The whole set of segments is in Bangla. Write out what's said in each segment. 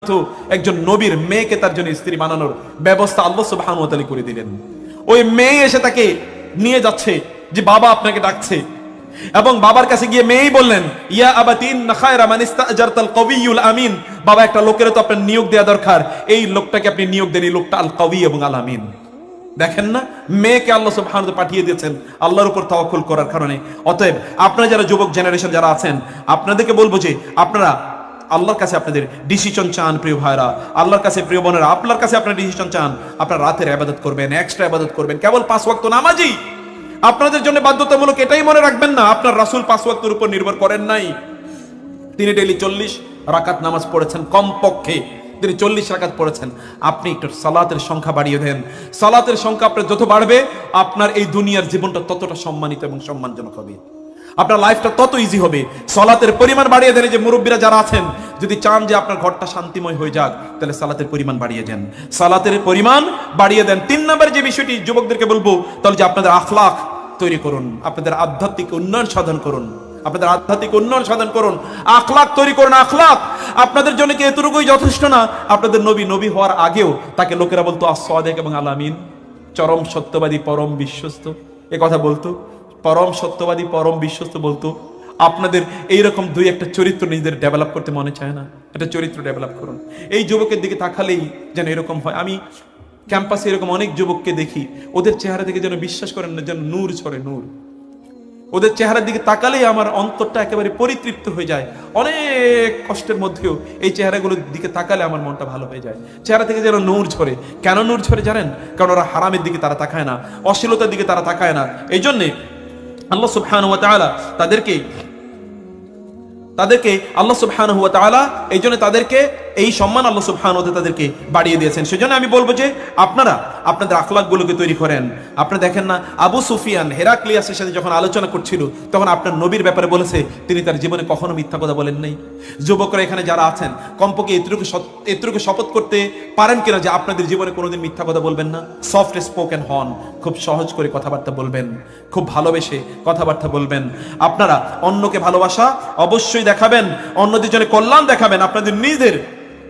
তো একজন নবীর মেয়েকে তার জন্য স্ত্রী বানানোর ব্যবস্থা আল্লাহ সুবহানাহু ওয়া তাআলা করে দিলেন। ওই মেয়ে এসে তাকে নিয়ে যাচ্ছে যে বাবা আপনাকে ডাকছে, এবং বাবার কাছে গিয়ে মেয়েই বললেন, ইয়া আবাতিন খায়রা মান ইস্তাজারতাল কওয়িয়ুল আমিন, বাবা একটা লোকের তো আপনার নিয়োগ দেওয়া দরকার, এই লোকটাকে আপনি নিয়োগ দেন, এই লোকটা আল কওয়ি এবং আল আমিন। দেখেন না, মেয়েকে আল্লাহ সুবহানাহু ওয়া তাআলা পাঠিয়ে দিয়েছেন আল্লাহর উপর তাওয়াক্কুল করার কারণে। অতএব আপনারা যারা যুবক জেনারেশন যারা আছেন, আপনাদেরকে বলবো যে আপনারা আল্লাহর কাছে আপনাদের ডিসিশন চান। প্রিয় ভাইরা, আল্লাহর কাছে, প্রিয় বোনেরা, আপনার কাছে আপনার ডিসিশন চান। আপনারা রাতের ইবাদত করবেন, এক্সট্রা ইবাদত করবেন, কেবল 5 ওয়াক্ত নামাজই আপনাদের জন্য বাধ্যতামূলক, এটাই মনে রাখবেন না আপনার রাসূল 5 ওয়াক্তের উপর নির্ভর করেন নাই। তিনি ডেইলি 40 রাকাত নামাজ পড়েছেন, কমপক্ষে তিনি 40 রাকাত পড়েছেন। আপনি একটু সালাতের সংখ্যা বাড়িয়ে দেন। সালাতের সংখ্যা আপনার যত বাড়বে, আপনার এই দুনিয়ার জীবনটা ততটা সম্মানিত এবং সম্মানজনক হবে, আপনার লাইফটা তত ইজি হবে। সালাতের পরিমাণ বাড়িয়ে দেন। যে মুরব্বীরা যারা আছেন, যদি চান যে আপনার ঘরটা শান্তিময় হয়ে যাক, তাহলে সালাতের পরিমাণ বাড়িয়ে দেন, সালাতের পরিমাণ বাড়িয়ে দেন। 3 নম্বর যে বিষয়টি যুবকদেরকে বলবো, তাহলে যে আপনাদের আখলাক তৈরি করুন, আপনাদের আধ্যাত্মিক উন্নয়ন সাধন করুন, আপনাদের আধ্যাত্মিক উন্নয়ন সাধন করুন, আখলাক তৈরি করুন। আখলাক আপনাদের জন্য কি এতটুকুই যথেষ্ট না? আপনাদের নবী হওয়ার আগেও তাকে লোকেরা বলতো আস-সাদিক এবং আল আমিন, চরম সত্যবাদী, পরম বিশ্বস্ত, এ কথা বলতো। পরম সত্যবাদী, পরম বিশ্বস্ত বলতো। আপনাদের এইরকম 2-1টা চরিত্র নিজেদের ডেভেলপ করতে মনে চায় না? একটা চরিত্র ডেভেলপ করুন। এই যুবকের দিকে তাকালেই যেন এরকম হয়। আমি ক্যাম্পাসে এরকম অনেক যুবককে দেখি, ওদের চেহারা থেকে যেন বিশ্বাস করেন না, যেন নূর ছড়ে, নূর। ওদের চেহারার দিকে তাকালেই আমার অন্তরটা একেবারে পরিতৃপ্ত হয়ে যায়। অনেক কষ্টের মধ্যেও এই চেহারাগুলোর দিকে তাকালে আমার মনটা ভালো হয়ে যায়। চেহারা থেকে যেন নূর ঝরে। কেন নূর ঝরে জানেন? কারণ ওরা হারামের দিকে তারা তাকায় না, অশ্লীলতার দিকে তারা তাকায় না। এই জন্যে আল্লাহ সুবহানাহু ওয়া তাআলা তাদেরকে আল্লাহ সুবহানাহু ওয়া তাআলা এই জন্য তাদেরকে এই সম্মান আল্লাহ সুবহানাহু ওয়া তাআলা তাদেরকে বাড়িয়ে দিয়েছেন। সেজন্য আমি বলবো যে আপনারা আপনাদের আখলাকগুলোকে তৈরি করেন। আপনারা দেখেন না, আবু সুফিয়ান হেরাক্লিয়াসের সাথে যখন আলোচনা করছিল, তখন আপনার নবীর ব্যাপারে বলেছে তিনি তার জীবনে কখনো মিথ্যা কথা বলেন নাই। যুবকরা এখানে যারা আছেন, কমপক্ষে এতটুকু শপথ করতে পারেন কিনা যে আপনাদের জীবনে কোনোদিন মিথ্যা কথা বলবেন না। সফট স্পোকেন হন, খুব সহজ করে কথাবার্তা বলবেন, খুব ভালোবেসে কথাবার্তা বলবেন। আপনারা অন্যকে ভালোবাসা অবশ্যই দেখাবেন, অন্যদের জন্য কল্যাণ দেখাবেন, আপনাদের নিজের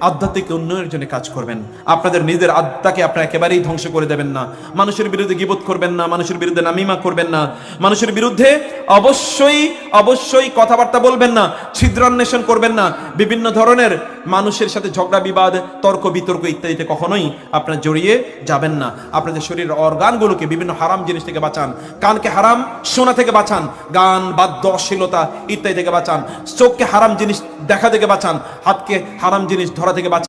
আধ্যাত্মিক উন্নয়নের জন্য কাজ করবেন। আপনাদের নিজের আত্মাকে আপনারা একেবারেই ধ্বংস করে দেবেন না। মানুষের বিরুদ্ধে গীবত করবেন না, মানুষের বিরুদ্ধে নামিমা করবেন না, মানুষের বিরুদ্ধে অবশ্যই কথাবার্তা বলবেন না, ছিদ্রান্বেষণ করবেন না, বিভিন্ন ধরনের মানুষের সাথে ঝগড়া বিবাদ, তর্ক বিতর্ক ইত্যাদিতে কখনোই আপনারা জড়িয়ে যাবেন না। আপনাদের শরীরের অর্গানগুলোকে বিভিন্ন হারাম জিনিস থেকে বাঁচান। কানকে হারাম শোনা থেকে বাঁচান, গান, বাদ্য, অশ্লীলতা ইত্যাদি থেকে বাঁচান। চোখকে হারাম জিনিস দেখা থেকে বাঁচান, হাতকে হারাম জিনিস ধরা থেকে বাঁচান।